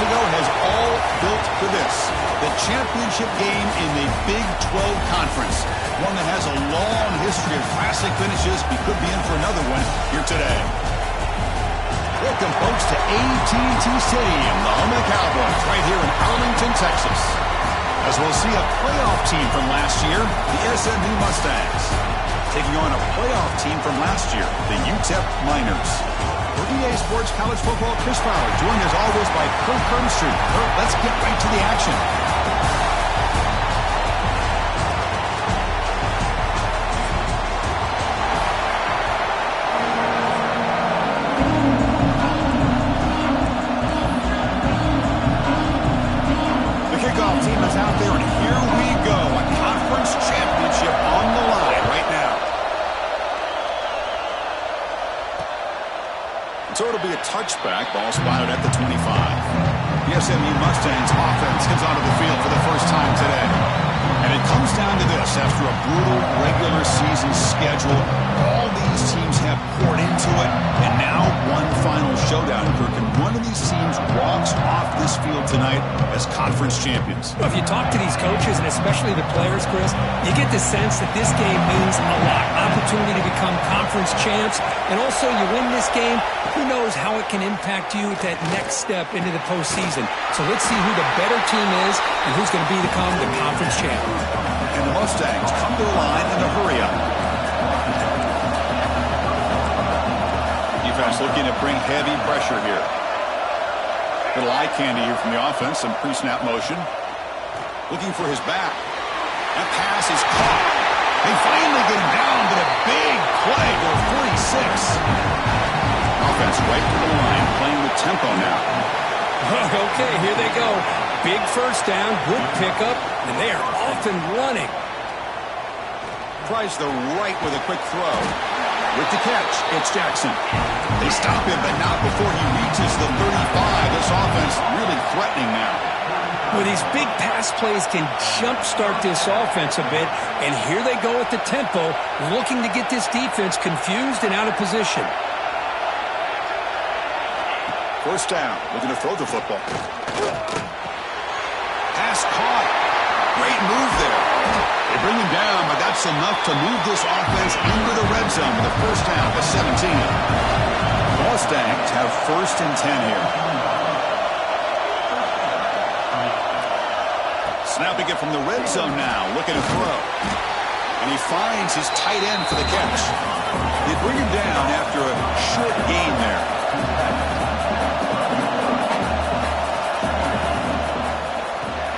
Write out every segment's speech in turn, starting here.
months ago has all built for this. The championship game in the Big 12 Conference. One that has a long history of classic finishes. We could be in for another one here today. Welcome, folks, to AT&T Stadium, the home of the Cowboys, right here in Arlington, Texas. As we'll see a playoff team from last year, the SMU Mustangs, taking on a playoff team from last year, the UTEP Miners. For EA Sports College Football, Chris Fowler, joined as always by Kirk Hermstreet. Kirk, let's get right to the action. The kickoff team is out there, and here we go. A conference championship on the line right now. So it'll be a touchback. Ball spotted at the 25. The SMU Mustangs offense comes onto the field for the first time today. And it comes down to this. After a brutal regular season schedule, all these teams have poured into it. And now one final showdown, Kirk. And one of these teams walks off this field tonight as conference champions. Well, if you talk to these coaches, and especially the players, Chris, you get the sense that this game means a lot. Opportunity to become conference champs. And also, you win this game, who knows how it can impact you at that next step into the postseason. So let's see who the better team is and who's going to become the conference champ. And the Mustangs come to the line in a hurry-up. Defense looking to bring heavy pressure here. Little eye candy here from the offense. Some pre-snap motion. Looking for his back. That pass is caught. They finally get him down, but a big play for 46. Offense right to the line, playing with tempo now. Okay, here they go. Big first down, good pickup, and they are off and running. Tries the right with a quick throw. With the catch, it's Jackson. They stop him, but not before he reaches the 35. This offense really threatening now. Well, these big pass plays can jumpstart this offense a bit, and here they go at the tempo, looking to get this defense confused and out of position. First down, looking to throw the football. Pass caught. Great move there. They bring him down, but that's enough to move this offense into the red zone with a first down to 17. The Mustangs have first and 10 here. Snapping it from the red zone now, looking to throw. And he finds his tight end for the catch. They bring him down after a short gain there.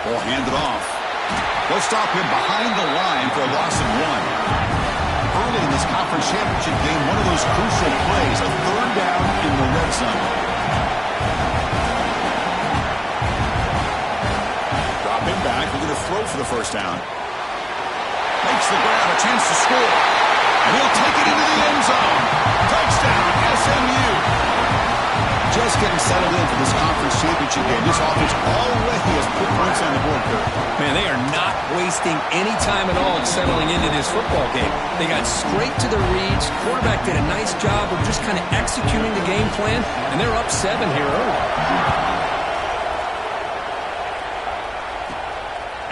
Ball handed off. They'll stop him behind the line for a loss of 1. Early in this conference championship game, one of those crucial plays, a third down in the red zone. Drop him back. We're going to throw for the first down. Makes the grab, a chance to score. And he'll take it into the end zone. Touchdown, SMU. Just getting settled in for this conference championship game. This offense already has put points on the board, Kirk. Man, they are not wasting any time at all in settling into this football game. They got straight to their reads. Quarterback did a nice job of just kind of executing the game plan, and they're up 7 here early.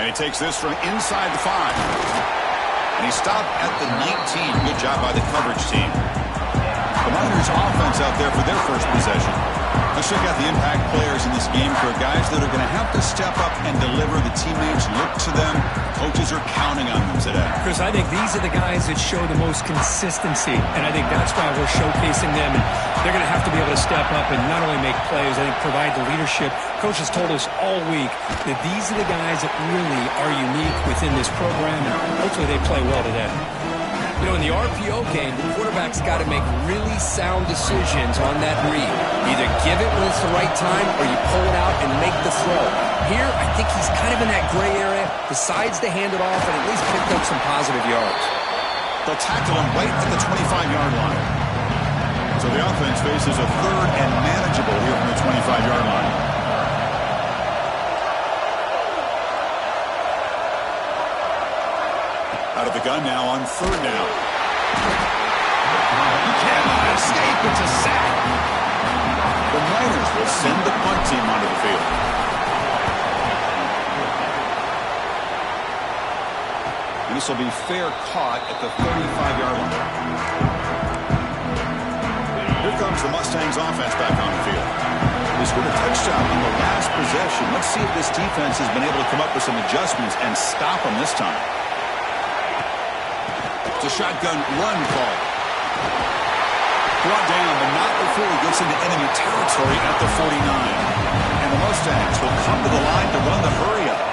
And he takes this from inside the 5. And he stopped at the 19. Good job by the coverage team. The Miners offense out there for their first possession. Let's check out the impact players in this game for guys that are going to have to step up and deliver. The teammates look to them. Coaches are counting on them today. Chris, I think these are the guys that show the most consistency, and I think that's why we're showcasing them. And they're going to have to be able to step up and not only make plays, I think provide the leadership. Coach has told us all week that these are the guys that really are unique within this program, and hopefully they play well today. You know, in the RPO game, the quarterback's got to make really sound decisions on that read. Either give it when it's the right time or you pull it out and make the throw. Here, I think he's kind of in that gray area, decides to hand it off and at least picked up some positive yards. They'll tackle him right at the 25-yard line. So the offense faces a third and manageable here from the 25-yard line. Out of the gun now on third down. You cannot escape. It's a sack. The Miners will send the punt team onto the field. And this will be fair caught at the 35-yard line. Here comes the Mustangs offense back on the field. They scored a touchdown on the last possession. Let's see if this defense has been able to come up with some adjustments and stop them this time. It's a shotgun run call. Brought down, but not before he gets into enemy territory at the 49. And the Mustangs will come to the line to run the hurry-up.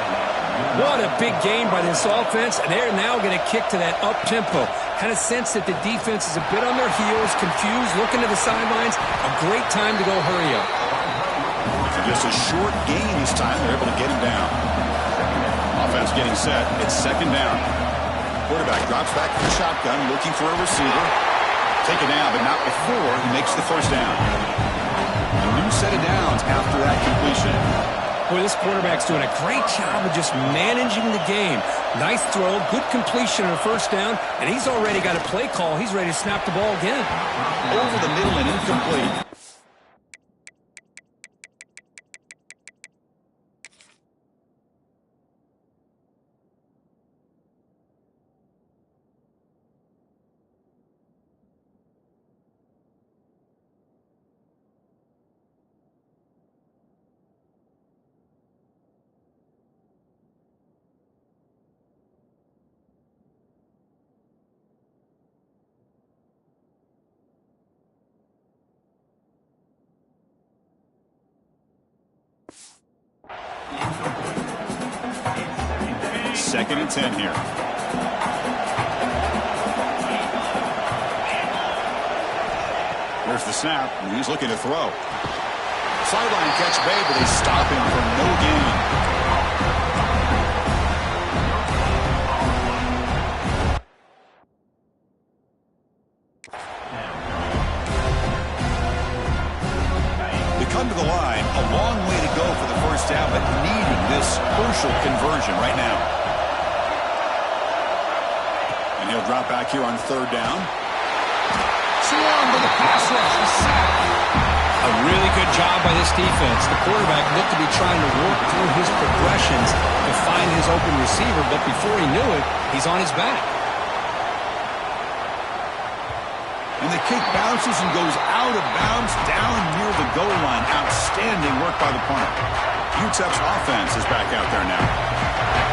What a big game by this offense, and they're now going to kick to that up-tempo. Kind of sense that the defense is a bit on their heels, confused, looking to the sidelines. A great time to go hurry up. For just a short gain this time, they're able to get him down. Offense getting set. It's second down. Quarterback drops back to the shotgun, looking for a receiver. Take it down, but not before he makes the first down. A new set of downs after that completion. Boy, this quarterback's doing a great job of just managing the game. Nice throw, good completion on first down, and he's already got a play call. He's ready to snap the ball again. Over the middle and incomplete. Second and 10 here. Here's the snap, and he's looking to throw. Sideline catch made, but they stop him for no gain. They come to the line, a long way to go for the first down, but needing this crucial conversion right now. And he'll drop back here on third down. Swarmed with the pass rush. A sack. A really good job by this defense. The quarterback looked to be trying to work through his progressions to find his open receiver, but before he knew it, he's on his back. And the kick bounces and goes out of bounds down near the goal line. Outstanding work by the punter. UTEP's offense is back out there now.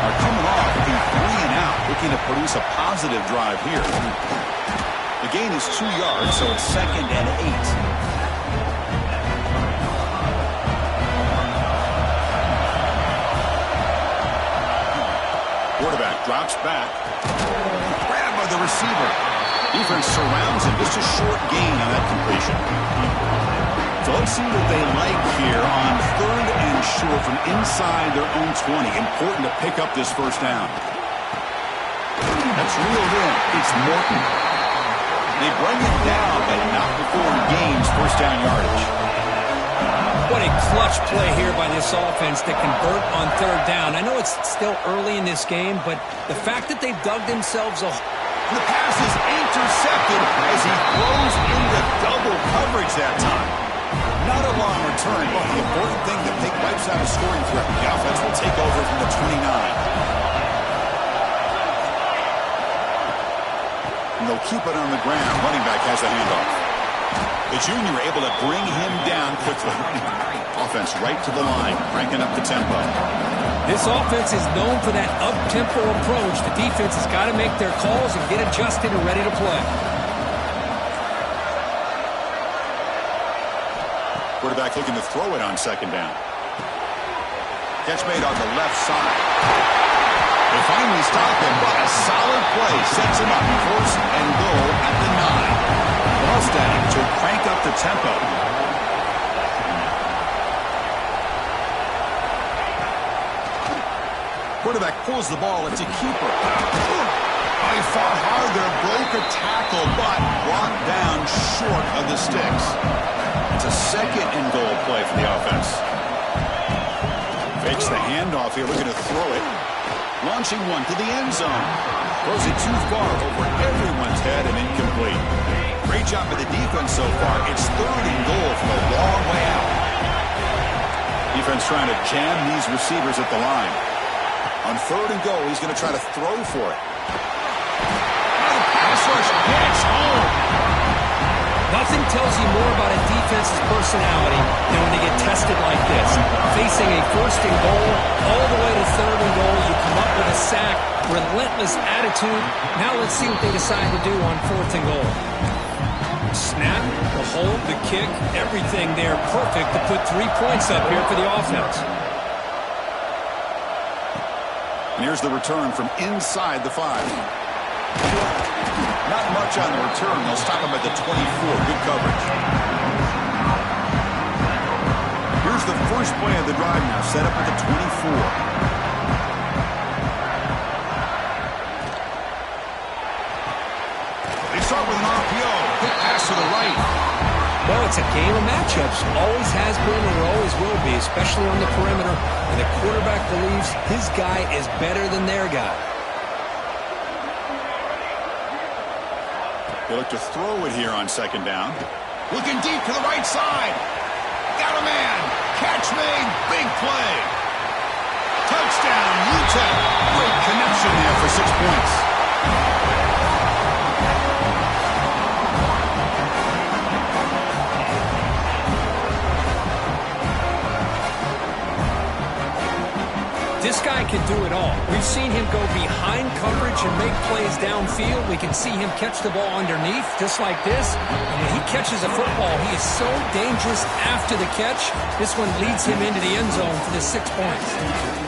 Are coming off a 3-and-out, looking to produce a positive drive here. The gain is 2 yards, so it's second and 8. Quarterback drops back. Grabbed by the receiver. Defense surrounds him. Just a short gain on that completion. So let's see what they like here on third and short from inside their own 20. Important to pick up this first down. That's reeled in. It's Morton. They bring it down, but not before he gains first down yardage. What a clutch play here by this offense to convert on third down. I know it's still early in this game, but the fact that they've dug themselves a... The pass is intercepted as he throws into double coverage that time. Not a long return, but the important thing that they wipes out a scoring threat. The offense will take over from the 29. And they'll keep it on the ground. Running back has the handoff. The junior able to bring him down quickly. Offense right to the line, cranking up the tempo. This offense is known for that up-tempo approach. The defense has got to make their calls and get adjusted and ready to play. Quarterback looking to throw it on second down. Catch made on the left side. They finally stop him, but a solid play sets him up. First and goal at the 9. The Mustangs will crank up the tempo. Quarterback pulls the ball. It's a keeper. He fought hard there, broke a tackle, but brought down short of the sticks. It's a second and goal play for the offense. Fakes the handoff here, looking to throw it. Launching one to the end zone. Throws it too far over everyone's head and incomplete. Great job by the defense so far. It's third and goal from a long way out. Defense trying to jam these receivers at the line. On 3rd and goal, he's going to try to throw for it. Pass rush gets home. Nothing tells you more about a defense's personality than when they get tested like this. Facing a 1st and goal, all the way to 3rd and goal, you come up with a sack, relentless attitude. Now let's see what they decide to do on 4th and goal. Snap, the hold, the kick, everything there perfect to put 3 points up here for the offense. And here's the return from inside the 5. Not much on the return. They'll stop him at the 24. Good coverage. Here's the first play of the drive now, set up at the 24. Start with an RPO. Quick pass to the right. Well, it's a game of matchups. Always has been and always will be, especially on the perimeter. And the quarterback believes his guy is better than their guy. They look to throw it here on 2nd down. Looking deep to the right side. Got a man. Catch made. Big play. Touchdown, UTEP. Great connection there for 6 points. This guy can do it all. We've seen him go behind coverage and make plays downfield. We can see him catch the ball underneath, just like this. And when he catches a football, he is so dangerous after the catch. This one leads him into the end zone for the 6 points.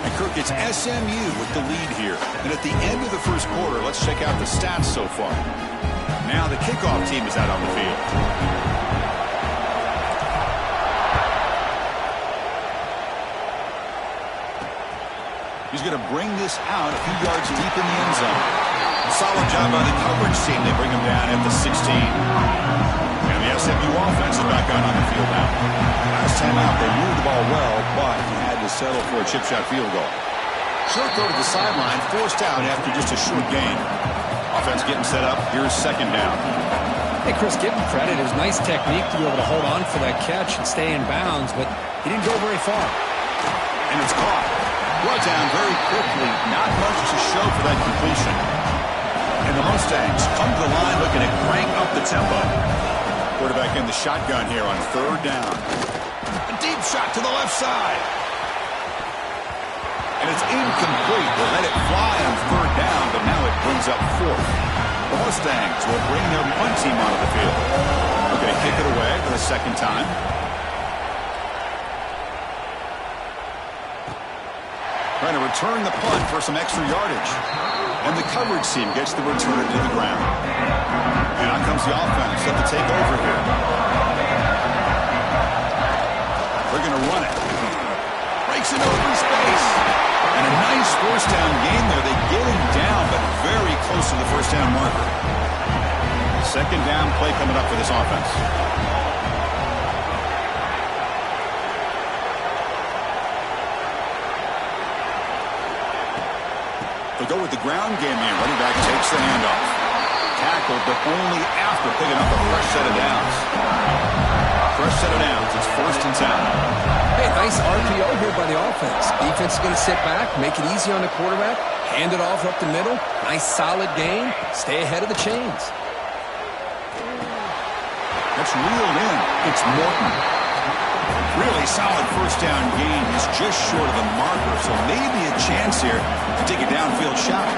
And Kirk, it's SMU with the lead here. And at the end of the 1st quarter, let's check out the stats so far. Now the kickoff team is out on the field. He's going to bring this out a few yards deep in the end zone. Solid job by the coverage team. They bring him down at the 16. And the SMU offense is back out on the field now. Last time out, they moved the ball well, but he had to settle for a chip shot field goal. Short throw to the sideline, forced out after just a short gain. Offense getting set up. Here's 2nd down. Hey, Chris, give him credit. It was nice technique to be able to hold on for that catch and stay in bounds, but he didn't go very far. And it's caught. Brought down very quickly. Not much to show for that completion. And the Mustangs come to the line looking to crank up the tempo. Quarterback in the shotgun here on 3rd down. A deep shot to the left side. And it's incomplete. They let it fly on 3rd down, but now it brings up 4th. The Mustangs will bring their punt team onto the field. Looking to kick it away for the 2nd time. Trying to return the punt for some extra yardage. And the coverage team gets the return to the ground. And out comes the offense set to take over here. They're going to run it. Breaks into open space. And a nice 1st down gain there. They get him down, but very close to the 1st down marker. 2nd down play coming up for this offense. They go with the ground game here. Running back takes the handoff. Tackled, but only after picking up a fresh set of downs. Fresh set of downs. It's 1st and 10. Hey, nice RPO here by the offense. Defense is going to sit back, make it easy on the quarterback, hand it off up the middle. Nice solid game. Stay ahead of the chains. That's reeled in. It's Morton. Really solid 1st down gain. He's just short of the marker, so maybe a chance here to take a downfield shot.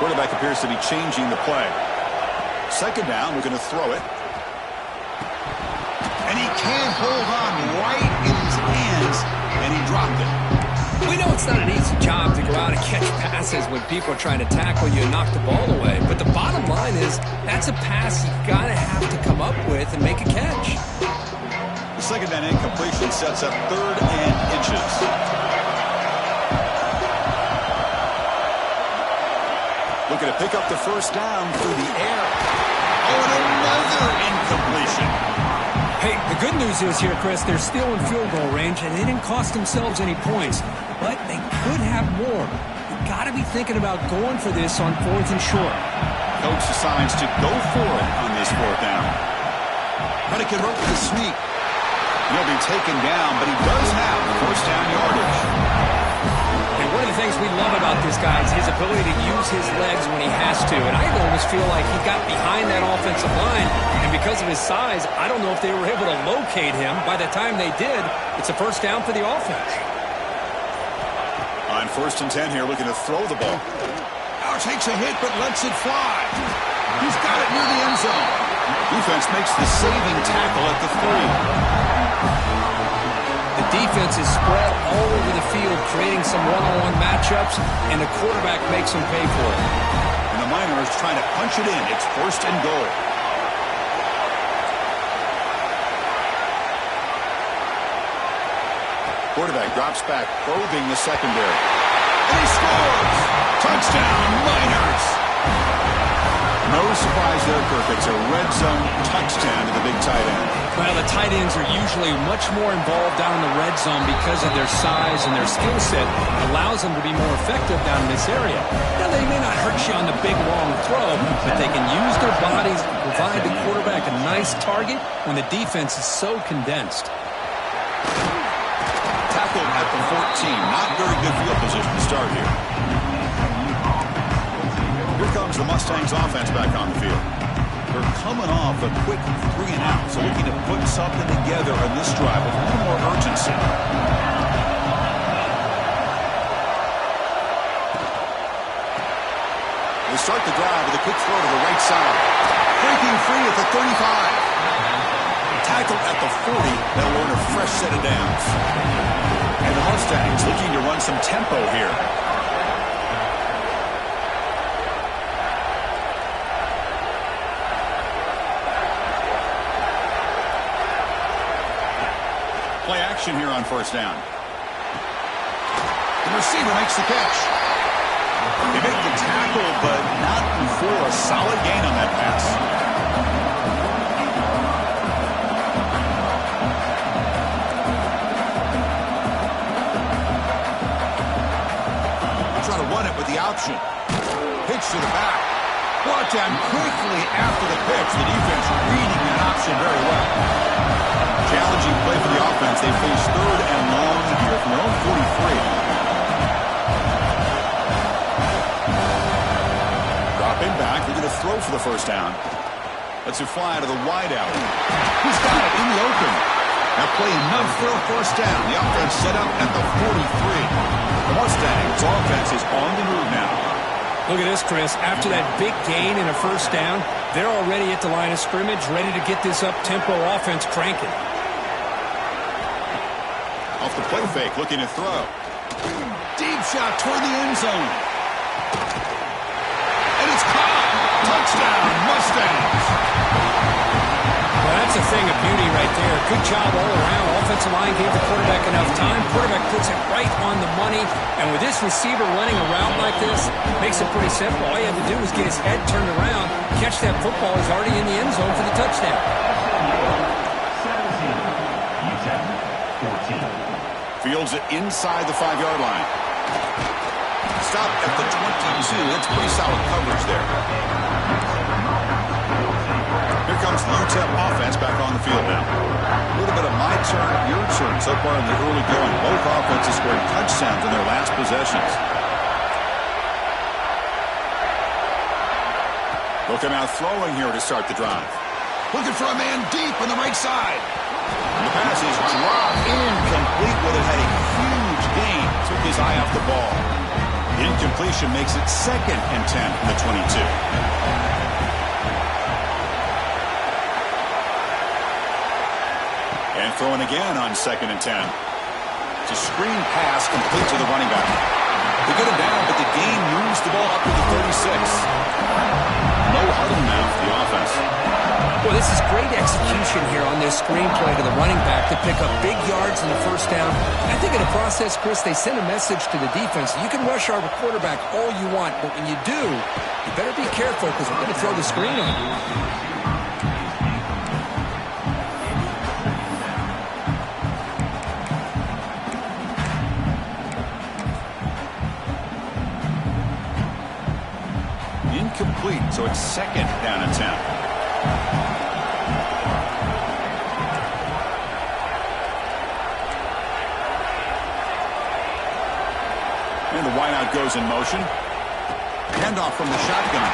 Quarterback appears to be changing the play. 2nd down, we're going to throw it. And he can't hold on right in his hands, and he dropped it. We know it's not an easy job to go out and catch passes when people are trying to tackle you and knock the ball away. But the bottom line is that's a pass you've got to have to come up with and make a catch. The 2nd down incompletion sets up 3rd and inches. Looking to pick up the 1st down through the air. Oh, and another incompletion. Hey, the good news is here, Chris, they're still in field goal range, and they didn't cost themselves any points. But they could have more. You've got to be thinking about going for this on 4th and short. coach decides to go for it on this fourth down. Trying to convert with a sneak. He'll be taken down, but he does have first down yardage. And one of the things we love about this guy is his ability to use his legs when he has to. And I almost feel like he got behind that offensive line, and because of his size, I don't know if they were able to locate him. By the time they did, it's a first down for the offense. On 1st and 10 here, looking to throw the ball. Now takes a hit, but lets it fly. He's got it near the end zone. Defense makes the saving tackle at the 3. The defense is spread all over the field, creating some one-on-one matchups, and the quarterback makes them pay for it. And the Miners trying to punch it in. It's 1st and goal. Quarterback drops back, probing the secondary. And he scores! Touchdown, Miners! No surprise there, Kirk. It's a red zone touchdown to the big tight end. Well, the tight ends are usually much more involved down in the red zone because of their size and their skill set. Allows them to be more effective down in this area. Now, they may not hurt you on the big, long throw, but they can use their bodies to provide the quarterback a nice target when the defense is so condensed. Tackled at the 14. Not very good field position to start here. Here comes the Mustangs offense back on the field. They're coming off a quick 3 and out, so looking to put something together on this drive with a little more urgency. They start the drive with a quick throw to the right side. Breaking free at the 35. Tackled at the 40. That'll earn a fresh set of downs. And the Mustangs looking to run some tempo here. Play action here on 1st down. The receiver makes the catch. They make the tackle, but not before a solid gain on that pass. They try to run it with the option. Pitch to the back. Brought down quickly after the pitch. The defense reading that option very well. Challenging play for the offense. They face 3rd and long here from their own 43. Dropping back. They're going to throw for the first down. Lets it fly to the wideout. He's got it in the open. Now play enough for a first down. The offense set up at the 43. The Mustangs offense is on the move now. Look at this, Chris. After that big gain and a first down, they're already at the line of scrimmage, ready to get this up-tempo offense cranking. Off the play fake, looking to throw. Deep shot toward the end zone. And it's caught. Touchdown, Mustangs. Well, that's a thing of beauty right there. Good job all around. Offensive line gave the quarterback enough time. Quarterback puts it right on the money. And with this receiver running a route like this, makes it pretty simple. All you have to do is get his head turned around, catch that football. He's already in the end zone for the touchdown. 17, 14. Fields it inside the 5-yard line. Stop at the 22. That's pretty solid coverage there. Here comes the UTEP offense back on the field now. A little bit of my turn, your turn so far in the early going. Both offenses scored touchdowns in their last possessions. They'll come out throwing here to start the drive. Looking for a man deep on the right side. And the pass is dropped incomplete, but it had a huge gain. Took his eye off the ball. The incompletion makes it 2nd and 10 from the 22. And throwing again on 2nd and 10. It's a screen pass complete to the running back. They get him down, but the gain moves the ball up to the 36. No huddle now for the offense. Well, this is great execution here on this screen play to the running back to pick up big yards in the first down. I think in the process, Chris, they send a message to the defense. You can rush our quarterback all you want, but when you do, you better be careful because we're going to throw the screen on you. Incomplete So it's 2nd down and 10. And the wideout goes in motion. Handoff from the shotgun.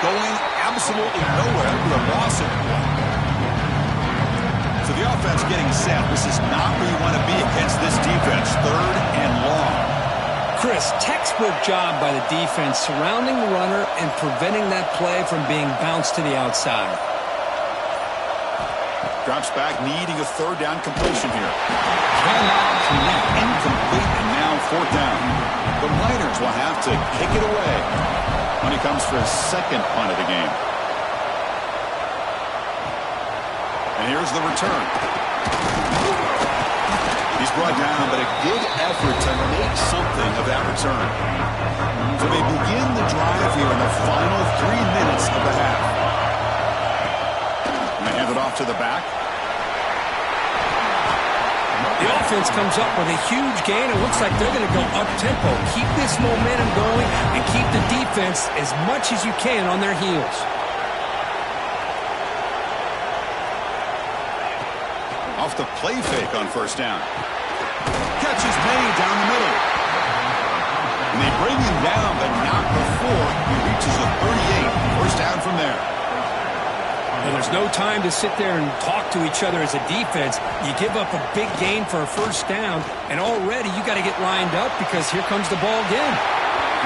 Going absolutely nowhere with a loss of play. So the offense getting set. This is not where you want to be against this defense. 3rd and long. Chris, textbook job by the defense surrounding the runner and preventing that play from being bounced to the outside. Drops back, needing a 3rd down completion here. Cannot connect, incomplete, and now 4th down. The Miners will have to kick it away when he comes for his 2nd punt of the game. And here's the return. He's brought down, but a good effort to make something of that return. So they begin the drive here in the final 3 minutes of the half. And they hand it off to the back. The offense comes up with a huge gain. It looks like they're going to go up-tempo. Keep this momentum going and keep the defense as much as you can on their heels. Off the play fake on 1st down. Catch is made down the middle. And they bring him down, but not before he reaches a 38. 1st down from there. And there's no time to sit there and talk to each other as a defense. You give up a big gain for a 1st down, and already you got to get lined up because here comes the ball again.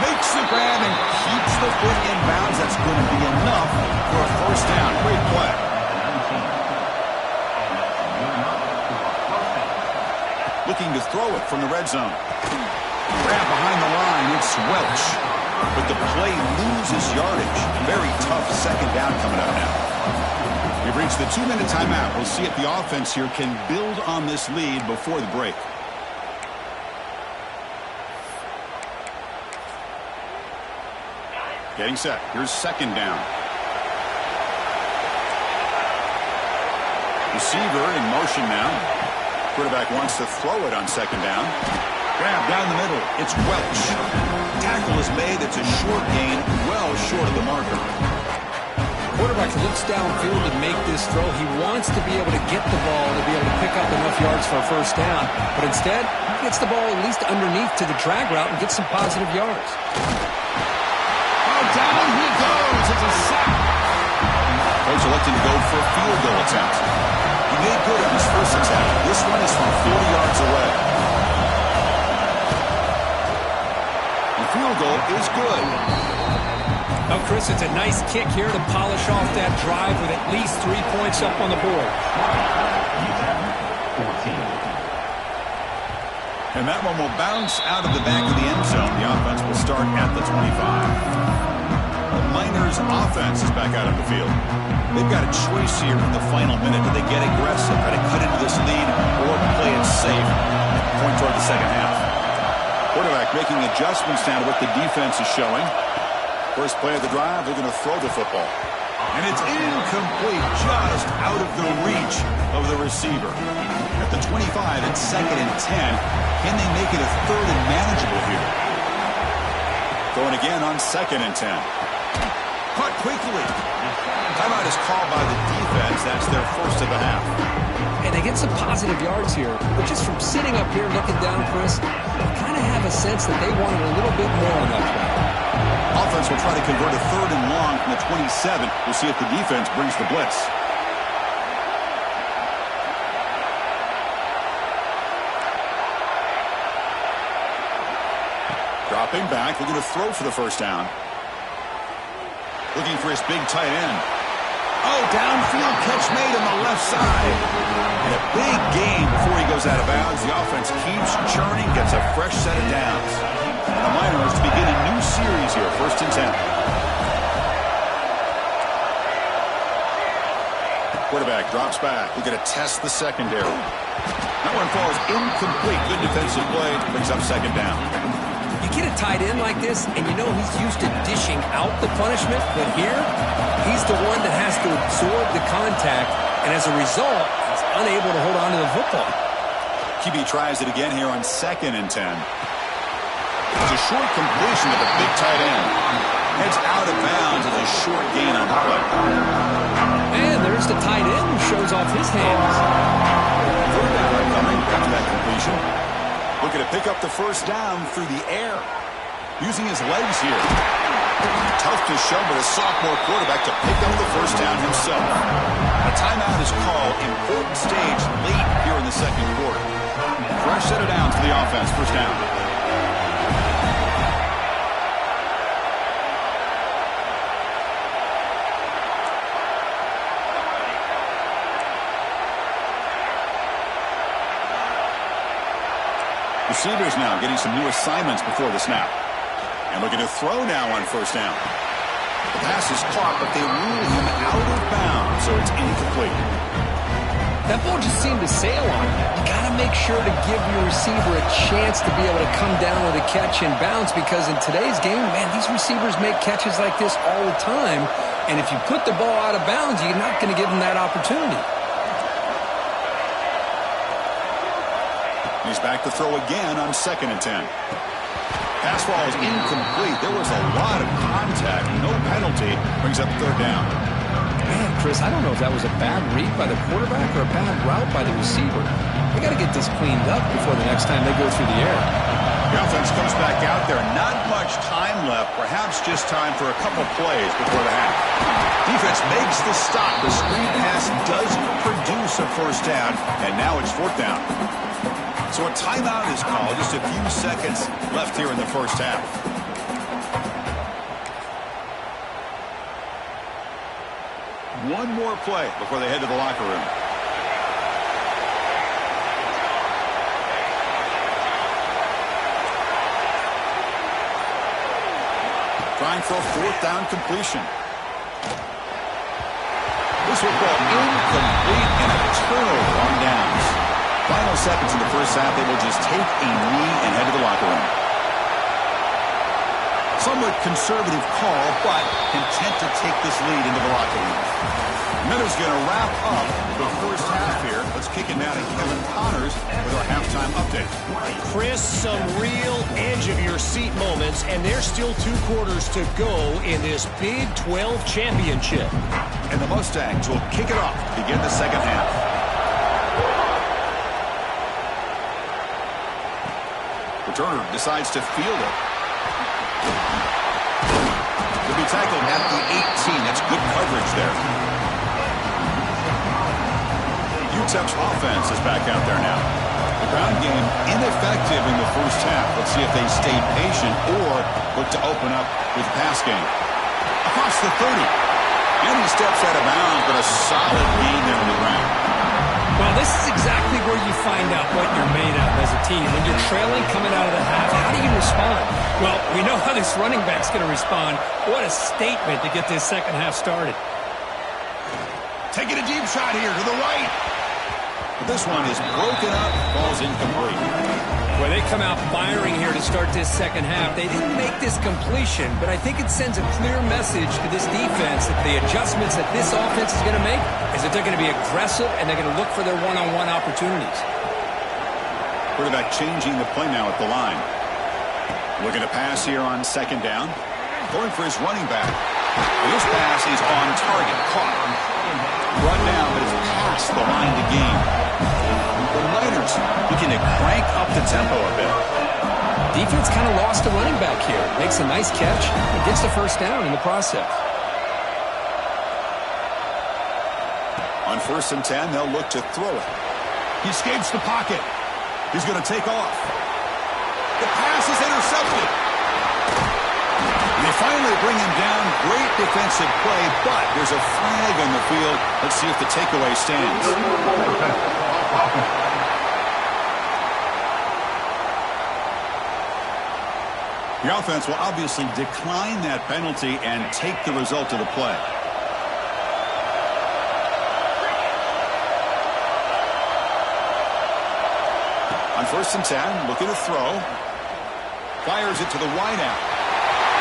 Makes the grab and keeps the foot in bounds. That's going to be enough for a 1st down. Great play. Looking to throw it from the red zone. Grab behind the line. It's Welch. But the play loses yardage. Very tough 2nd down coming up now. We've reached the 2-minute timeout. We'll see if the offense here can build on this lead before the break. Getting set. Here's 2nd down. Receiver in motion now. Quarterback wants to throw it on 2nd down. Grab down the middle. It's Welch. Tackle is made. It's a short gain, well short of the marker. Quarterback looks downfield to make this throw. He wants to be able to get the ball to be able to pick up enough yards for a 1st down. But instead, he gets the ball at least underneath to the drag route and gets some positive yards. Oh, down he goes. It's a sack. Coach electing to go for a field goal attempt. He made good on his 1st attempt. This one is from 40 yards away. The field goal is good. Now, Chris, it's a nice kick here to polish off that drive with at least 3 points up on the board. And that one will bounce out of the back of the end zone. The offense will start at the 25. The Miners' offense is back out of the field. They've got a choice here in the final minute. Do they get aggressive, try to cut into this lead, or play it safe, point toward the 2nd half? Quarterback making adjustments now to what the defense is showing. First play of the drive, they're going to throw the football. And it's incomplete, just out of the reach of the receiver. At the 25, it's 2nd and 10. Can they make it a 3rd and manageable here? Going again on 2nd and 10. Caught quickly. Timeout is called by the defense. That's their 1st of the half. And they get some positive yards here. But just from sitting up here looking down, Chris, I kind of have a sense that they wanted a little bit more on that play. Offense will try to convert a 3rd and long from the 27. We'll see if the defense brings the blitz. Dropping back, looking to throw for the 1st down. Looking for his big tight end. Oh, downfield catch made on the left side. And a big gain before he goes out of bounds. The offense keeps churning, gets a fresh set of downs. And the Miners to begin a new series here, 1st and 10. Quarterback drops back. We're going to test the secondary. That one falls incomplete. Good defensive play. Brings up 2nd down. You get a tight end like this, and you know he's used to dishing out the punishment, but here, he's the one that has to absorb the contact, and as a result, he's unable to hold on to the football. QB tries it again here on 2nd and 10. It's a short completion of the big tight end. Heads out of bounds as a short gain on the play. And there's the tight end who shows off his hands. Third down coming after that completion. Looking to pick up the first down through the air. Using his legs here. Tough to show, but a sophomore quarterback to pick up the first down himself. A timeout is called. Important stage late here in the second quarter. Fresh set of downs for the offense. First down. Receivers now getting some new assignments before the snap. And looking to throw now on first down. The pass is caught, but they rule him out of bounds, so it's incomplete. That ball just seemed to sail on him. You got to make sure to give your receiver a chance to be able to come down with a catch and bounce, because in today's game, man, these receivers make catches like this all the time. And if you put the ball out of bounds, you're not going to give them that opportunity. He's back to throw again on 2nd and 10. Pass ball is incomplete. There was a lot of contact. No penalty. Brings up third down. Man, Chris, I don't know if that was a bad read by the quarterback or a bad route by the receiver. They got to get this cleaned up before the next time they go through the air. The offense comes back out there. Not much time left. Perhaps just time for a couple plays before the half. Defense makes the stop. The screen pass doesn't produce a first down. And now it's fourth down. So a timeout is called. Just a few seconds left here in the first half. One more play before they head to the locker room. Trying for a fourth down completion. This football incomplete and a turnover on downs. Final seconds in the first half, they will just take a knee and head to the locker room. Somewhat conservative call, but content to take this lead into the locker room. Miller's going to wrap up the first half here. Let's kick it now to Kevin Connors with our halftime update. Chris, some real edge-of-your-seat moments, and there's still 2 quarters to go in this Big 12 championship. And the Mustangs will kick it off to begin the second half. Returner decides to field it. He'll be tackled at the 18. That's good coverage there. UTEP's offense is back out there now. The ground game ineffective in the first half. Let's see if they stay patient or look to open up with the pass game. Across the 30. And he steps out of bounds, but a solid gain there on the ground. Well, this is exactly where you find out what you're made of as a team. When you're trailing coming out of the half, how do you respond? Well, we know how this running back's going to respond. What a statement to get this second half started. Taking a deep shot here to the right. But this one is broken up, falls incomplete. Well, they come out firing here to start this second half. They didn't make this completion, but I think it sends a clear message to this defense that the adjustments that this offense is going to make is that they're going to be aggressive and they're going to look for their one-on-one opportunities. Quarterback changing the play now at the line. Looking to pass here on second down. Going for his running back. This pass is on target. Caught. Run down, but it's past the line to gain. The Niners looking to crank up the tempo a bit. Defense kind of lost a running back here. Makes a nice catch and gets the first down in the process. On 1st and 10, they'll look to throw it. He escapes the pocket. He's going to take off. The pass is intercepted. And they finally bring him down. Great defensive play, but there's a flag on the field. Let's see if the takeaway stands. The offense will obviously decline that penalty and take the result of the play. On 1st and 10, looking to throw. Fires it to the wideout.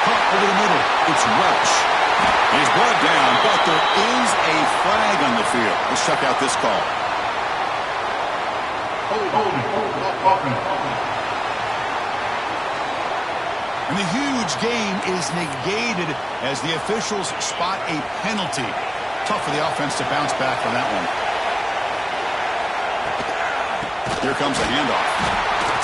Caught over the middle. It's Welch. He's brought down, but there is a flag on the field. Let's check out this call. And the huge gain is negated as the officials spot a penalty. Tough for the offense to bounce back from that one. Here comes a handoff.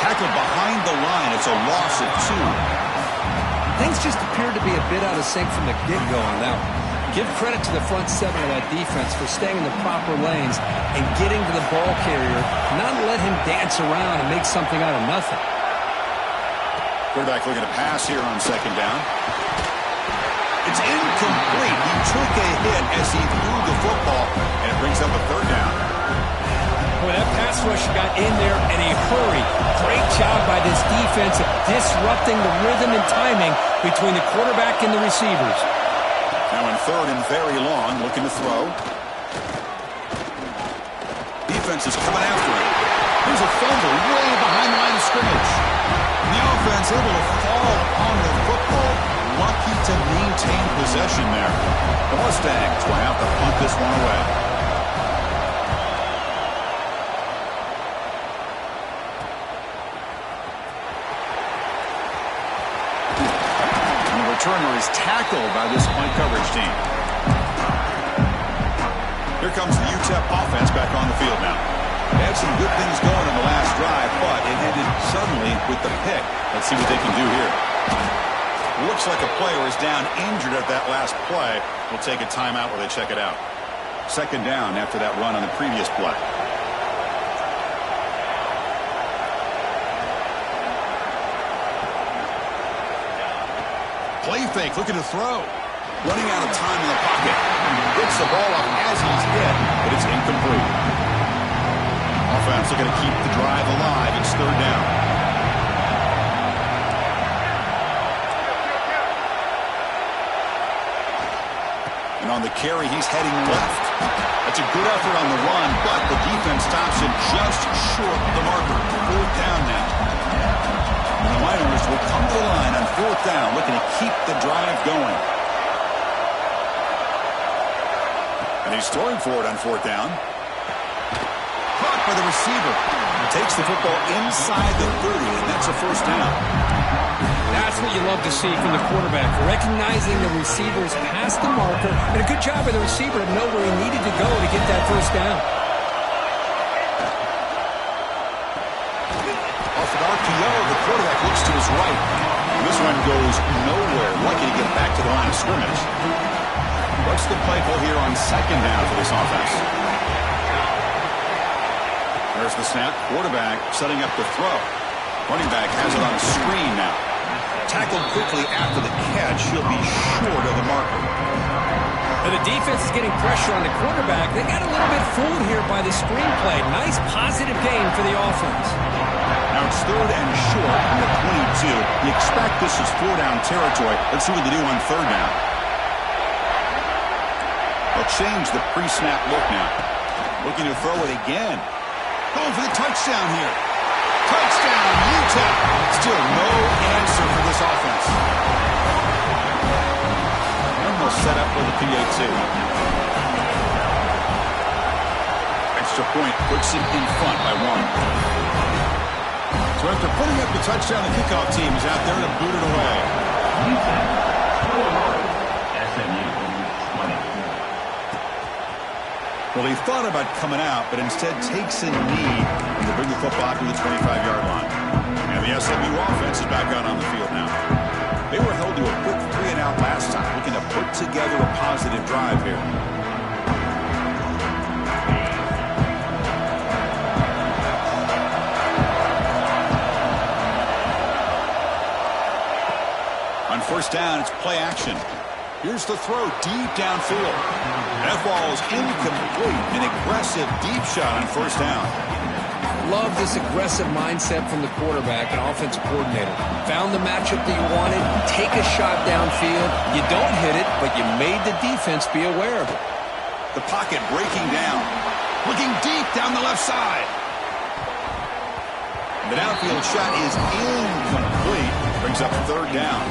Tackled behind the line. It's a loss of 2. Things just appeared to be a bit out of sync from the get-go on that one. Give credit to the front seven of that defense for staying in the proper lanes and getting to the ball carrier, not let him dance around and make something out of nothing. Quarterback looking to pass here on second down. It's incomplete. He took a hit as he threw the football, and it brings up a third down. Boy, that pass rush got in there in a hurry. Great job by this defense of disrupting the rhythm and timing between the quarterback and the receivers. Now in third and very long, looking to throw. Defense is coming after him. There's a fumble way behind the line of scrimmage. The offense able to fall on the football. Lucky to maintain possession there. The Mustangs will have to punt this one away. And the returner is tackled by this point coverage team. Here comes the UTEP offense back on the field now. They had some good things going in the last drive, but it ended suddenly with the pick. Let's see what they can do here. Looks like a player is down injured at that last play. We'll take a timeout while they check it out. Second down after that run on the previous play. Play fake, looking to throw. Running out of time in the pocket. Gets the ball up as he's hit, but it's incomplete. Offense looking to keep the drive alive. It's third down. And on the carry, he's heading left. That's a good effort on the run, but the defense stops him just short of the marker. Fourth down now. And the Miners will come to the line on fourth down, looking to keep the drive going. And he's throwing for it on fourth down. Caught by the receiver. Takes the football inside the 30, and that's a first down. That's what you love to see from the quarterback, recognizing the receivers past the marker, and a good job by the receiver to know where he needed to go to get that first down. Off an RPO, the quarterback looks to his right. And this one goes nowhere, lucky to get back to the line of scrimmage. What's the play call here on second down for this offense? There's the snap. Quarterback setting up the throw. Running back has it on a screen now. Tackled quickly after the catch. He'll be short of the marker. And the defense is getting pressure on the quarterback. They got a little bit fooled here by the screen play. Nice positive gain for the offense. Now it's third and short from the 22. You expect this is four-down territory. Let's see what they do on third down. They'll change the pre-snap look now. Looking to throw it again. Going for the touchdown here. Touchdown, UTEP. Still no answer for this offense. And they'll set up for the PAT. Extra point puts it in front by 1. So after putting up the touchdown, the kickoff team is out there to boot it away. Well, he thought about coming out, but instead takes a knee to bring the football to the 25-yard line. And the SMU offense is back out on the field now. They were held to a quick 3-and-out last time, looking to put together a positive drive here. On first down, it's play action. Here's the throw deep downfield. That ball is incomplete. An aggressive deep shot on first down. Love this aggressive mindset from the quarterback and offensive coordinator. Found the matchup that you wanted. Take a shot downfield. You don't hit it, but you made the defense be aware of it. The pocket breaking down. Looking deep down the left side. The downfield shot is incomplete. Brings up third down.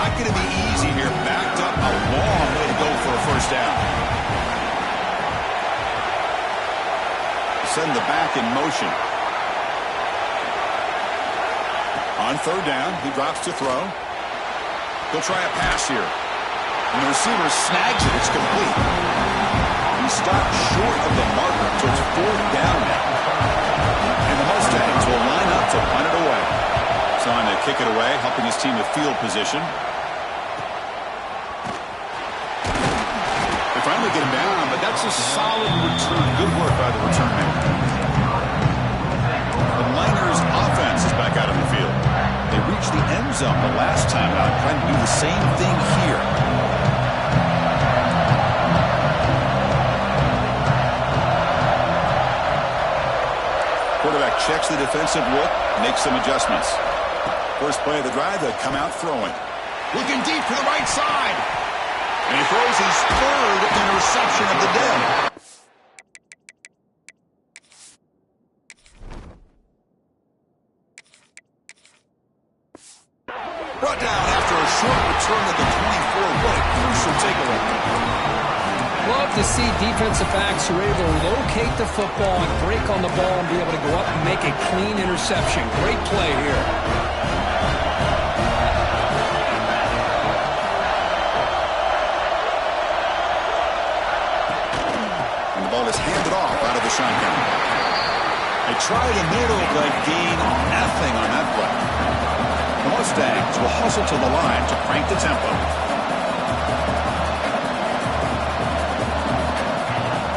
Not going to be easy here. Backed up a long way to go for a first down. Send the back in motion. On On third down, he drops to throw. He'll try a pass here. And the receiver snags it. It's complete. He stopped short of the marker, so it's fourth down now. And the Mustangs will line up to punt it away. Trying to kick it away, helping his team with field position. They finally get him down, but that's a solid return. Good work by the return man. The Miners' offense is back out on the field. They reached the end zone the last time out, trying to do the same thing here. Quarterback checks the defensive look, makes some adjustments. First play of the drive, they'll come out throwing. Looking deep to the right side. And he throws his third interception of the day. Brought down after a short return at the 24. What a crucial takeaway. Love to see defensive backs who are able to locate the football and break on the ball and be able to go up and make a clean interception. Great play here. And the ball is handed off out of the shotgun. They try the middle, but gain nothing on that play. The Mustangs will hustle to the line to crank the tempo.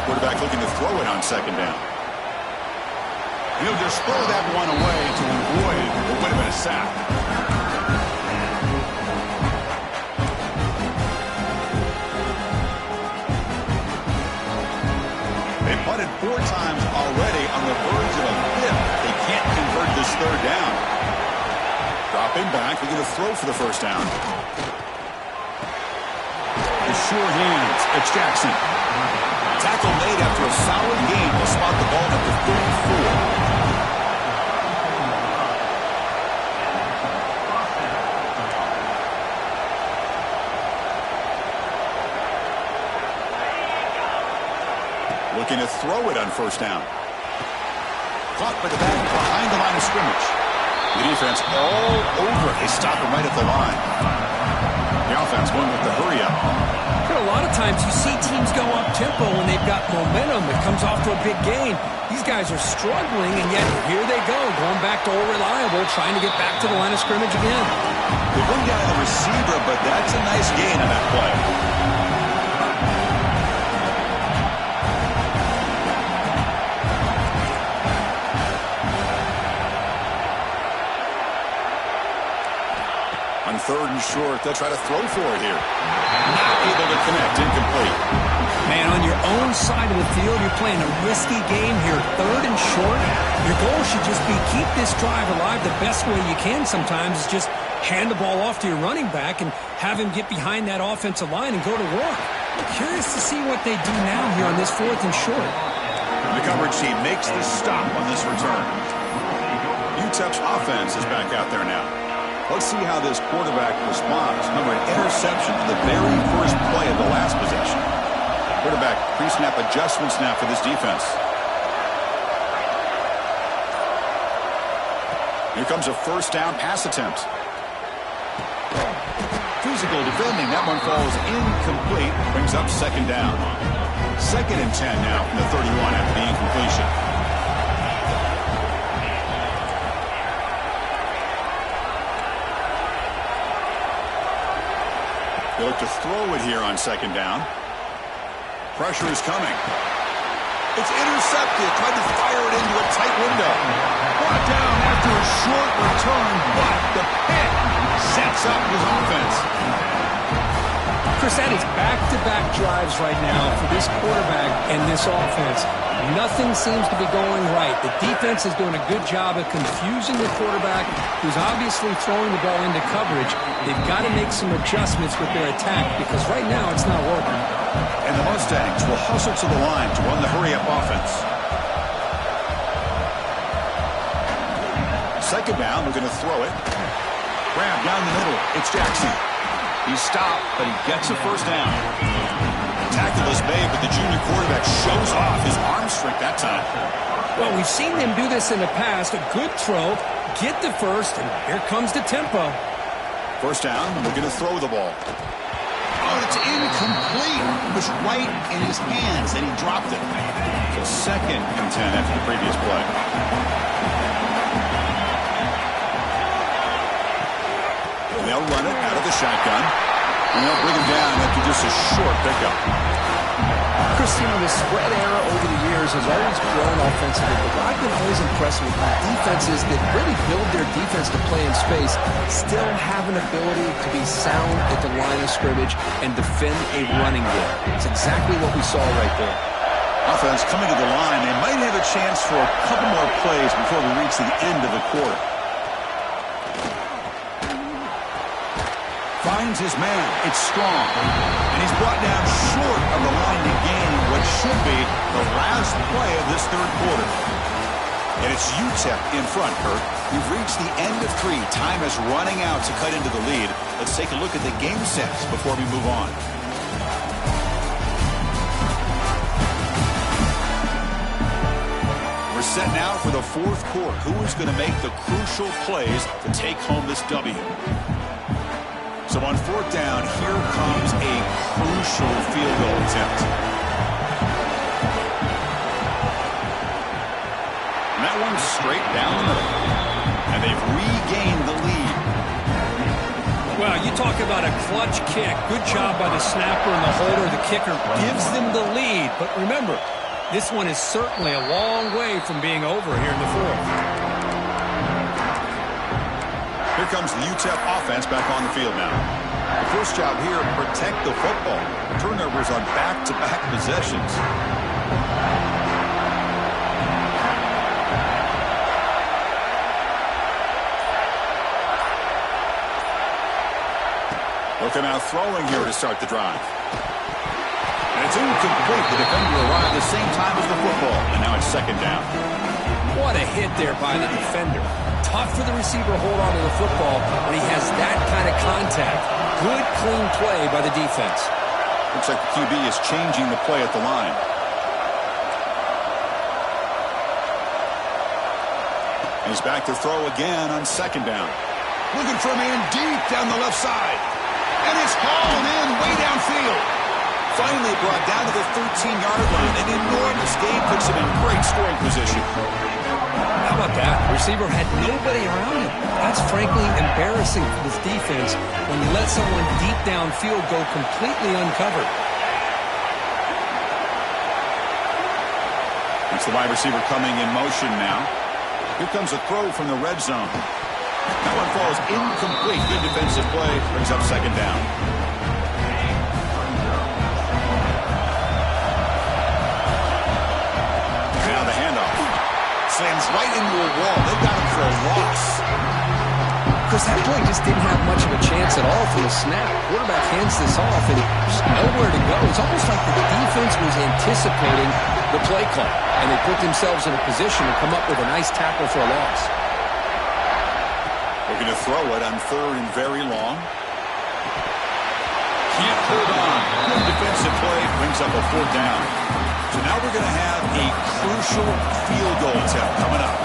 Quarterback looking to throw it on second down. He'll just throw that one away to avoid what would have been a sack. They punted 4 times already on the verge of a fifth. They can't convert this third down. Dropping back, looking to throw for the first down. The sure hands, it's Jackson. Tackle made after a solid gain will spot the ball at the 34. Looking to throw it on first down. Caught by the back behind the line of scrimmage. The defense all over. They stop him right at the line. The offense going with the hurry up. A lot of times you see teams go up-tempo when they've got momentum that comes off to a big gain. These guys are struggling, and yet here they go, going back to old reliable, trying to get back to the line of scrimmage again. They bring down the receiver, but that's a nice gain on that play. On third and short, they'll try to throw for it here. Not able to connect, incomplete. Man, on your own side of the field, you're playing a risky game here. Third and short, your goal should just be keep this drive alive the best way you can sometimes is just hand the ball off to your running back and have him get behind that offensive line and go to work. Curious to see what they do now here on this fourth and short. The coverage team makes the stop on this return. UTEP's offense is back out there now. Let's see how this quarterback responds. Remember, an interception on the very first play of the last possession. Quarterback pre-snap adjustments now for this defense. Here comes a first down pass attempt. Physical defending. That one falls incomplete. Brings up second down. 2nd and 10 now from the 31 after the incompletion. They look to throw it here on second down. Pressure is coming. It's intercepted. Tried to fire it into a tight window. Brought down after a short return, but the pick sets up his offense. Chris, that is back-to-back drives right now for this quarterback and this offense. Nothing seems to be going right. The defense is doing a good job of confusing the quarterback, who's obviously throwing the ball into coverage. They've got to make some adjustments with their attack because right now it's not working. And the Mustangs will hustle to the line to run the hurry-up offense. Second down, we're going to throw it. Grab down the middle. It's Jackson. He's stopped, but he gets a first down. Tackle is made, but the junior quarterback shows off his arm strength that time. Well, we've seen them do this in the past. A good throw, get the first, and here comes the tempo. First down, they're going to throw the ball. Oh, it's incomplete. It was right in his hands, and he dropped it. So 2nd and 10 after the previous play. And they'll run it out of the shotgun, and they'll bring him down after just a short pickup. Chris, you know, the spread era over the years has always grown offensively, but I've been always impressed with defenses that really build their defense to play in space, still have an ability to be sound at the line of scrimmage and defend a running game. It's exactly what we saw right there. Offense coming to the line. They might have a chance for a couple more plays before we reach the end of the quarter. Finds his man. It's Strong. And he's brought down short of the line to gain what should be the last play of this third quarter. And it's UTEP in front, Kurt. We've reached the end of 3. Time is running out to cut into the lead. Let's take a look at the game sets before we move on. We're set now for the fourth quarter. Who is going to make the crucial plays to take home this W? So on 4th down, here comes a crucial field goal attempt. And that one's straight down the middle. And they've regained the lead. Well, you talk about a clutch kick. Good job by the snapper and the holder. The kicker gives them the lead. But remember, this one is certainly a long way from being over here in the 4th. Here comes the UTEP offense back on the field now. The first job here, protect the football. Turnovers on back-to-back possessions. Looking out throwing here to start the drive. And it's incomplete. The defender arrived the same time as the football. And now it's 2nd down. What a hit there by the defender. Tough for the receiver to hold on to the football when he has that kind of contact. Good, clean play by the defense. Looks like the QB is changing the play at the line. And he's back to throw again on 2nd down. Looking for a man deep down the left side. And it's hauled in way downfield. Finally brought down to the 13-yard line. An enormous gain puts him in great scoring position. How about that? The receiver had nobody around him. That's frankly embarrassing for this defense when you let someone deep downfield go completely uncovered. It's the wide receiver coming in motion now. Here comes a throw from the red zone. That one falls incomplete. Good defensive play. Brings up 2nd down. Now the handoff. Slams right into a wall. They got him for a loss. Chris, that play just didn't have much of a chance at all from the snap. Quarterback hands this off, and there's nowhere to go. It's almost like the defense was anticipating the play call, and they put themselves in a position to come up with a nice tackle for a loss. Looking to throw it on 3rd and very long. Can't hold on. Good defensive play. Brings up a 4th down. So now we're going to have a crucial field goal attempt coming up.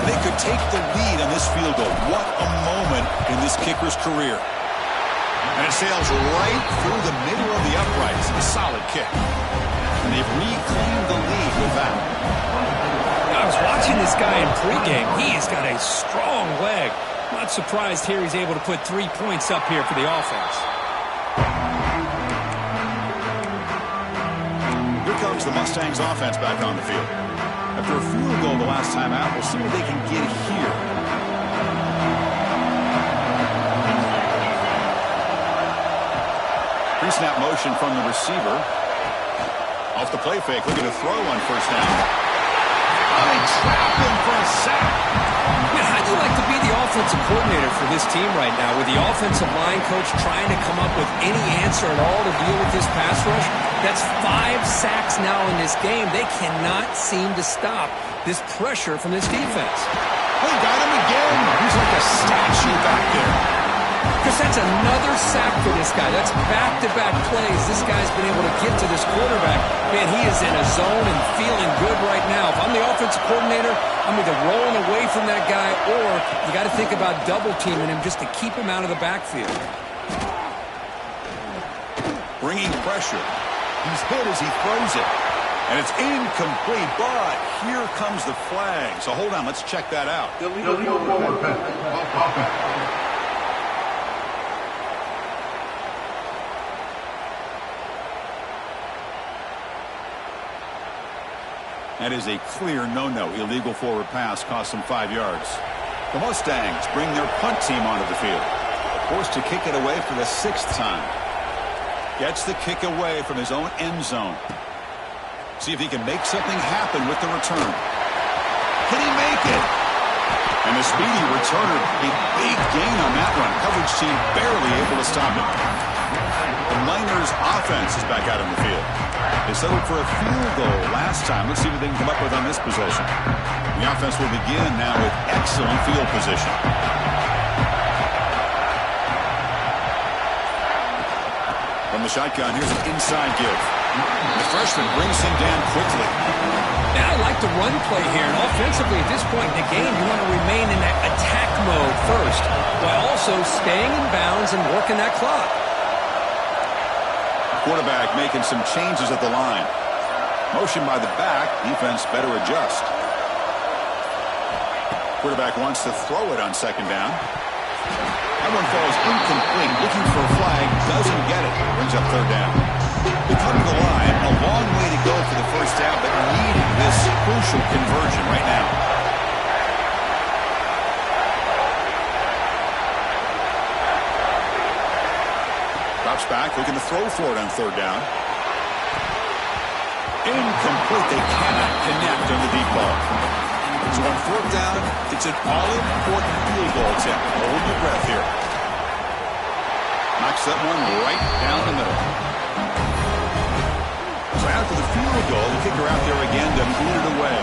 They could take the lead on this field goal. What a moment in this kicker's career. And it sails right through the middle of the uprights. A solid kick. And they've reclaimed the lead with that. I was watching this guy in pregame. He's got a strong leg. Not surprised here he's able to put 3 points up here for the offense. Here comes the Mustangs offense back on the field. After a field goal the last time out, we'll see what they can get here. Pre-snap motion from the receiver. Off the play fake, looking to throw on 1st down. Oh, they trap him for a sack. Man, how'd you like to be the offensive coordinator for this team right now, with the offensive line coach trying to come up with any answer at all to deal with this pass rush? That's 5 sacks now in this game. They cannot seem to stop this pressure from this defense. They got him again. He's like a statue back there. Chris, that's another sack for this guy. That's back-to-back plays. This guy's been able to get to this quarterback. Man, he is in a zone and feeling good right now. If I'm the offensive coordinator, I'm either rolling away from that guy or you got to think about double-teaming him just to keep him out of the backfield. Bringing pressure. He's hit as he throws it. And it's incomplete, but here comes the flag. So hold on, let's check that out. Illegal forward offense. That is a clear no-no. Illegal forward pass cost them 5 yards. The Mustangs bring their punt team onto the field. Forced to kick it away for the 6th time. Gets the kick away from his own end zone. See if he can make something happen with the return. Can he make it? And the speedy returner, a big gain on that run. Coverage team barely able to stop it. The Miners offense is back out on the field. They settled for a field goal last time. Let's see what they can come up with on this possession. The offense will begin now with excellent field position. From the shotgun, here's an inside give. The freshman brings him down quickly. Now, I like the run play here, and offensively at this point in the game, you want to remain in that attack mode first, while also staying in bounds and working that clock. Quarterback making some changes at the line. Motion by the back, defense better adjust. Quarterback wants to throw it on 2nd down. That one falls incomplete. Looking for a flag, doesn't get it. Brings up 3rd down. They come to the line, a long way to go for the 1st down, but needing this crucial conversion right now. Drops back, looking to throw for it on 3rd down. Incomplete. They cannot connect on the deep ball. So on 4th down, it's an all-important field goal attempt. Hold your breath here. Knocks that one right down the middle. So after the field goal, the kicker out there again to boot it away.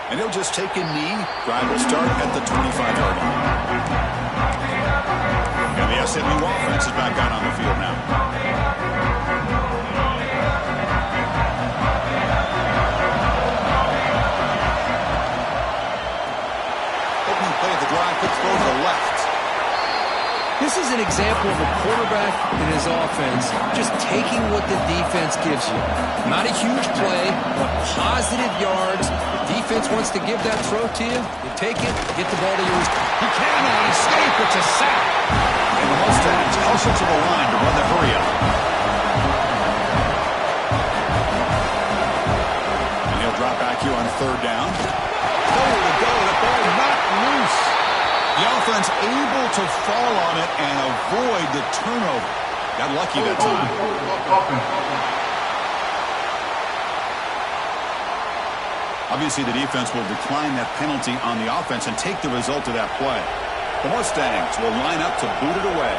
And he'll just take a knee. Drive will start at the 25-yard line. And the SMU offense is back out on the field now. Opening play of the drive, quick throw to the left. This is an example of a quarterback and his offense just taking what the defense gives you. Not a huge play, but positive yards. The defense wants to give that throw to you. You take it, get the ball to yours. He cannot escape. It's a sack. And the Mustangs hustle to the line to run the hurry-up. And he'll drop back here on 3rd down. Nowhere to go. The ball knocked loose. The offense able to fall on it and avoid the turnover. Got lucky that time. Obviously, the defense will decline that penalty on the offense and take the result of that play. The Mustangs will line up to boot it away.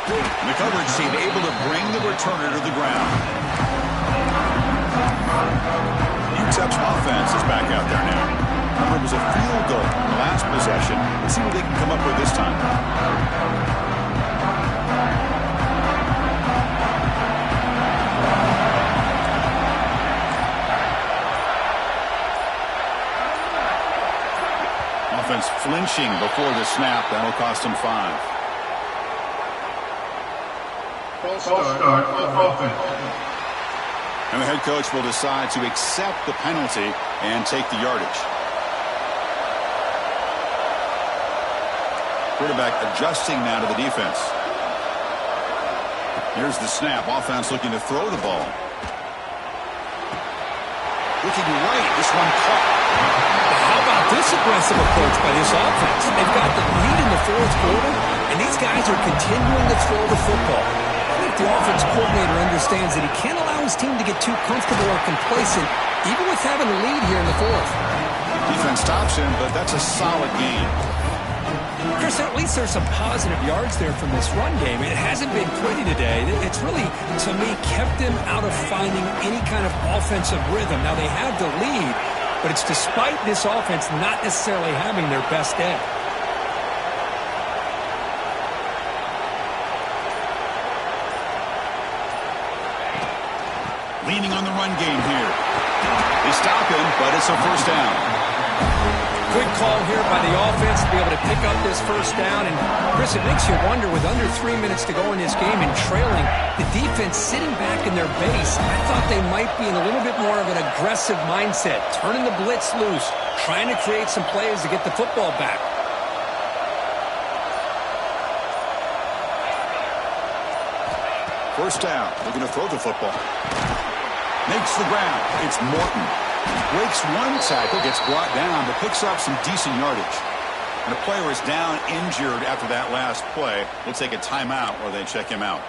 And the coverage team able to bring the returner to the ground. UTEP's offense is back out there now. Remember, it was a field goal in the last possession. Let's see what they can come up with this time. Offense flinching before the snap. That'll cost them 5. False start offense. And the head coach will decide to accept the penalty and take the yardage. Quarterback adjusting now to the defense. Here's the snap. Offense looking to throw the ball. Looking right. This one caught. How about this aggressive approach by this offense? They've got the lead in the 4th quarter, and these guys are continuing to throw the football. I think the offense coordinator understands that he can't allow his team to get too comfortable or complacent, even with having a lead here in the 4th. Defense stops him, but that's a solid game. Chris, at least there's some positive yards there from this run game. It hasn't been pretty today. It's really, to me, kept them out of finding any kind of offensive rhythm. Now, they have the lead, but it's despite this offense not necessarily having their best day. Leaning on the run game here. They stop him, but it's a first down. Good call here by the offense to be able to pick up this first down. And, Chris, it makes you wonder, with under 3 minutes to go in this game and trailing, the defense sitting back in their base, I thought they might be in a little bit more of an aggressive mindset, turning the blitz loose, trying to create some plays to get the football back. First down, looking to throw the football. Makes the ground. It's Morton. Breaks one tackle, gets brought down, but picks up some decent yardage. And a player is down injured after that last play. We'll take a timeout while they check him out.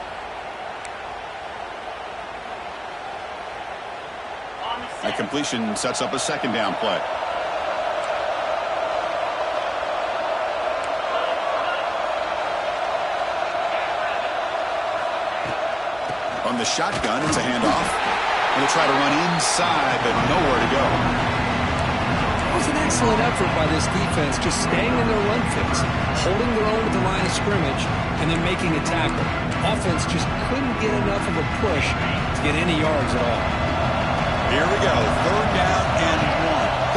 That completion sets up a second down play. From the shotgun, it's a handoff. Going to try to run inside, but nowhere to go. It was an excellent effort by this defense, just staying in their run fix, holding their own at the line of scrimmage, and then making a tackle. Offense just couldn't get enough of a push to get any yards at all. Here we go. Third down and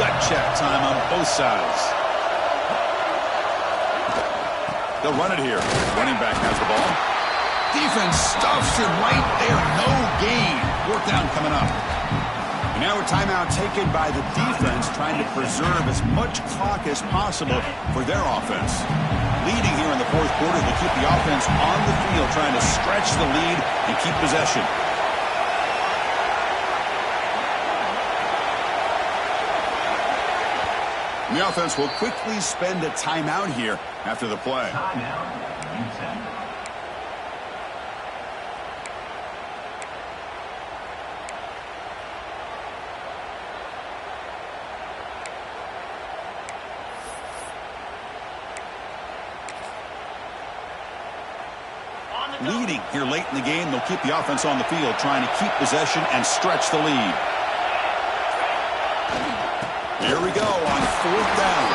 1. Gut check time on both sides. They'll run it here. Running back has the ball. Defense stuffs him right there. No gain. Fourth down coming up. And now a timeout taken by the defense, trying to preserve as much clock as possible for their offense. Leading here in the fourth quarter to keep the offense on the field, trying to stretch the lead and keep possession. And the offense will quickly spend a timeout here after the play. Leading here late in the game, they'll keep the offense on the field, trying to keep possession and stretch the lead. Here we go on fourth down.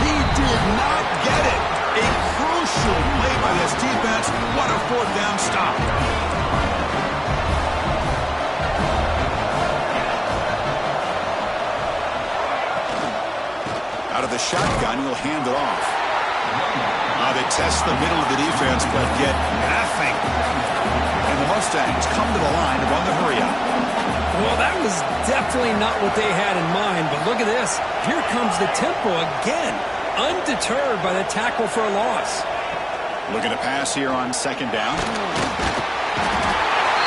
He did not get it. A crucial play by this defense. What a fourth down stop. Out of the shotgun, he'll hand it off. They test the middle of the defense, but get nothing. And the Mustangs come to the line to run the hurry-up. Well, that was definitely not what they had in mind, but look at this. Here comes the tempo again, undeterred by the tackle for a loss. Looking to pass here on second down.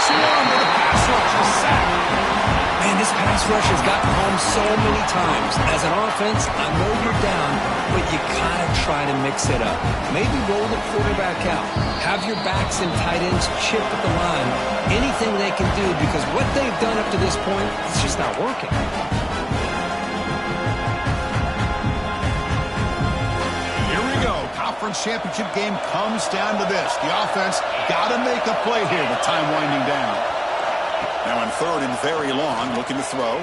Swarm with a pass rush, a sack. Man, this pass rush has gotten home so many times. As an offense, I know you're down, but you gotta try to mix it up. Maybe roll the quarterback out. Have your backs and tight ends chip at the line. Anything they can do, because what they've done up to this point, it's just not working. Here we go. Conference championship game comes down to this. The offense gotta make a play here with time winding down. Now on third and very long, looking to throw.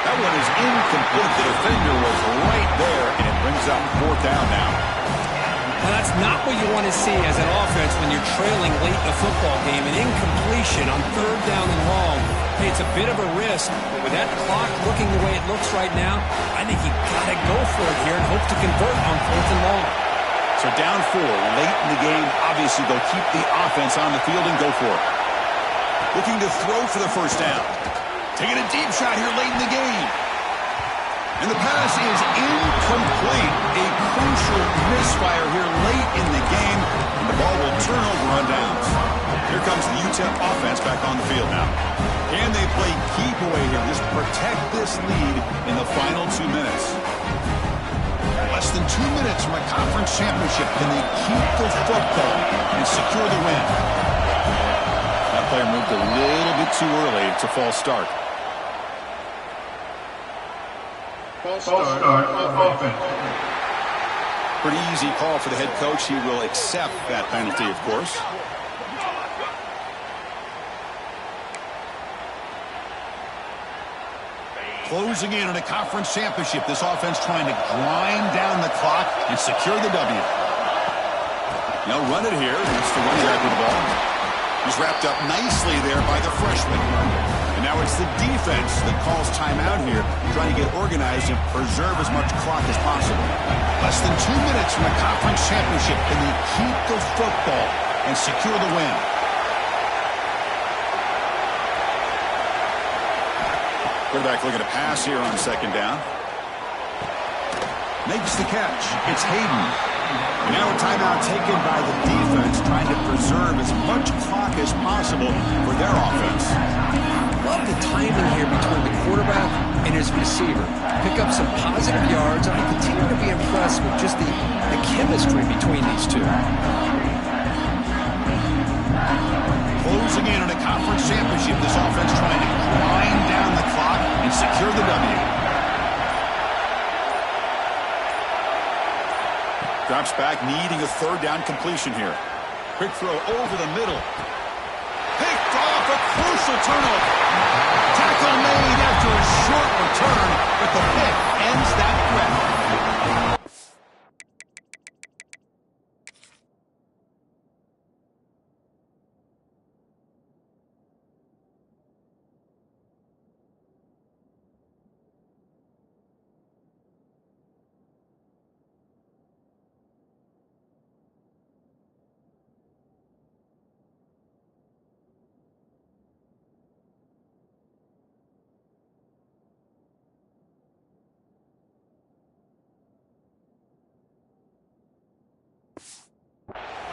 That one is incomplete. The defender was right there, and it brings up fourth down now. Now, that's not what you want to see as an offense when you're trailing late in a football game. An incompletion on third down and long. Hey, it's a bit of a risk, but with that clock looking the way it looks right now, I think you've got to go for it here and hope to convert on fourth and long. So down 4, late in the game. Obviously, they'll keep the offense on the field and go for it. Looking to throw for the first down. Taking a deep shot here late in the game. And the pass is incomplete. A crucial misfire here late in the game. And the ball will turn over on downs. Here comes the UTEP offense back on the field now. Can they play keep away here? Just protect this lead in the final 2 minutes. Less than 2 minutes from a conference championship. Can they keep the football and secure the win? That player moved a little bit too early. It's a false start. False start on offense. Pretty easy call for the head coach. He will accept that penalty, of course. Closing in on a conference championship. This offense trying to grind down the clock and secure the W. Now run it here. It's the running back with the ball. He's wrapped up nicely there by the freshman. And now it's the defense that calls timeout here, trying to get organized and preserve as much clock as possible. Less than 2 minutes from a conference championship. Can they keep the football and secure the win? Quarterback looking to pass here on second down. Makes the catch. It's Hayden. And now a timeout taken by the defense, trying to preserve as much clock as possible for their offense. Love the timing here between the quarterback and his receiver. Pick up some positive yards, and I continue to be impressed with just the chemistry between these two. Closing in on a conference championship. This offense trying to grind down the clock and secure the W. Drops back, needing a third down completion here. Quick throw over the middle. Picked off, a crucial turnover. Tackle made after a short return, but the pick ends that threat.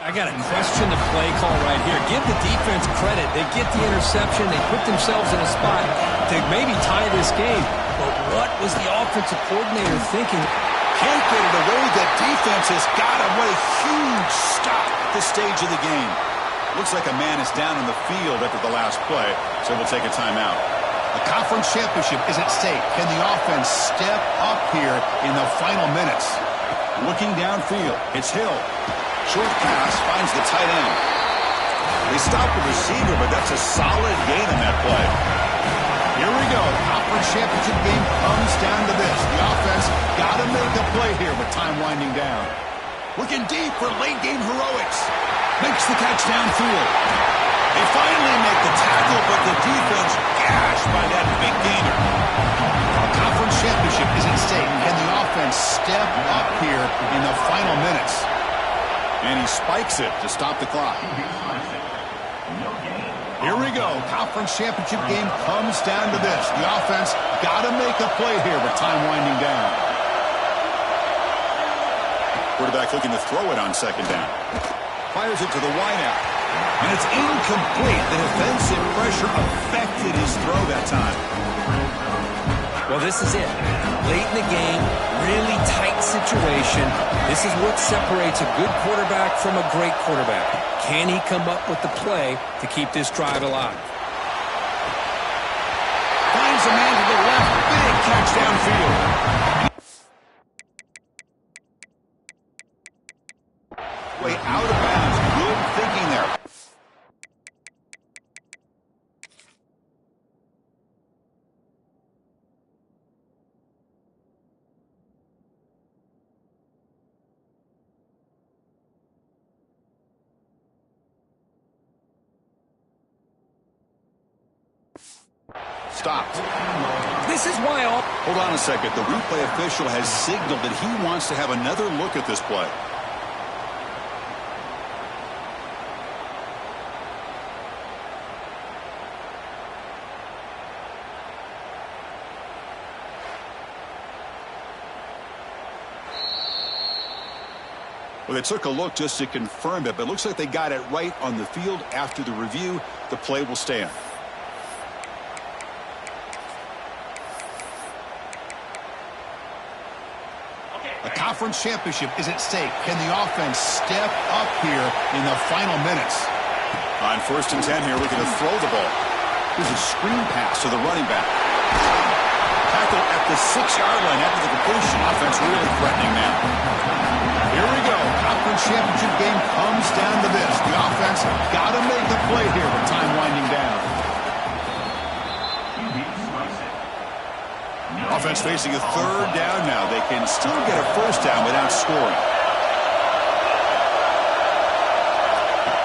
I got to question the play call right here. Give the defense credit. They get the interception. They put themselves in a spot to maybe tie this game. But what was the offensive coordinator thinking? Can't get it away. The defense has got him. What a huge stop at this stage of the game. Looks like a man is down in the field after the last play, so we'll take a timeout. The conference championship is at stake. Can the offense step up here in the final minutes? Looking downfield, it's Hill. Short pass finds the tight end. They stop the receiver, but that's a solid gain on that play. Here we go. Conference championship game comes down to this. The offense got to make a play here with time winding down. Looking deep for late game heroics. Makes the catch downfield. They finally make the tackle, but the defense gashed by that big gainer. A conference championship is at stake. Can the offense step up here in the final minutes? And he spikes it to stop the clock. Here we go. Conference championship game comes down to this. The offense got to make a play here with time winding down. Quarterback looking to throw it on second down. Fires it to the wideout. And it's incomplete. The defensive pressure affected his throw that time. Well, this is it. Late in the game, really tight situation. This is what separates a good quarterback from a great quarterback. Can he come up with the play to keep this drive alive? Finds a man to the left. Big catch downfield. Way out of bounds. Good thinking there. Stopped. This is why all... Hold on a second. The replay official has signaled that he wants to have another look at this play. Well, they took a look just to confirm it, but it looks like they got it right on the field. After the review, the play will stand. A conference championship is at stake. Can the offense step up here in the final minutes? On 1st and 10 here, looking to throw the ball. Here's a screen pass to the running back. tackle at the 6-yard line after the completion. Offense really threatening now. Here we go. Conference championship game comes down to this. The offense got to make a play here with time winding down. Offense facing a third down now. They can still get a first down without scoring.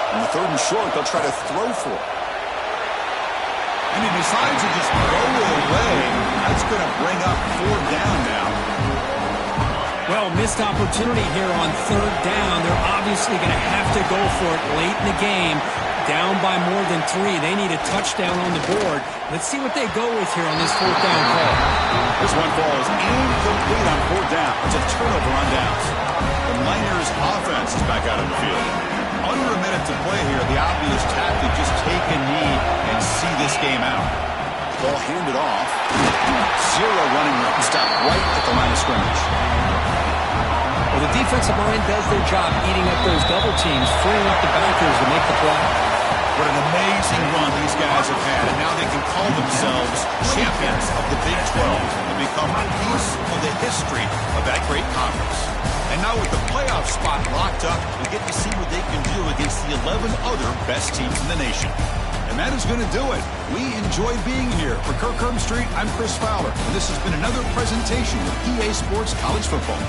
On the 3rd and short, they'll try to throw for it. And he decides to just throw it away. That's going to bring up 4th down now. Well, missed opportunity here on 3rd down. They're obviously going to have to go for it late in the game. Down by more than 3. They need a touchdown on the board. Let's see what they go with here on this 4th down call. This one ball is incomplete on 4th down. It's a turnover on downs. The Miners' offense is back out on the field. Under a minute to play here. The obvious tactic, just take a knee and see this game out. Ball handed off. 0 running room. Stop right at the line of scrimmage. Well, the defensive line does their job eating up those double teams, freeing up the backers to make the play. What an amazing run these guys have had, and now they can call themselves champions of the Big 12 and become a piece of the history of that great conference. And now with the playoff spot locked up, we get to see what they can do against the 11 other best teams in the nation. And that is going to do it. We enjoy being here. For Kirk Street, I'm Chris Fowler, and this has been another presentation of EA Sports College Football.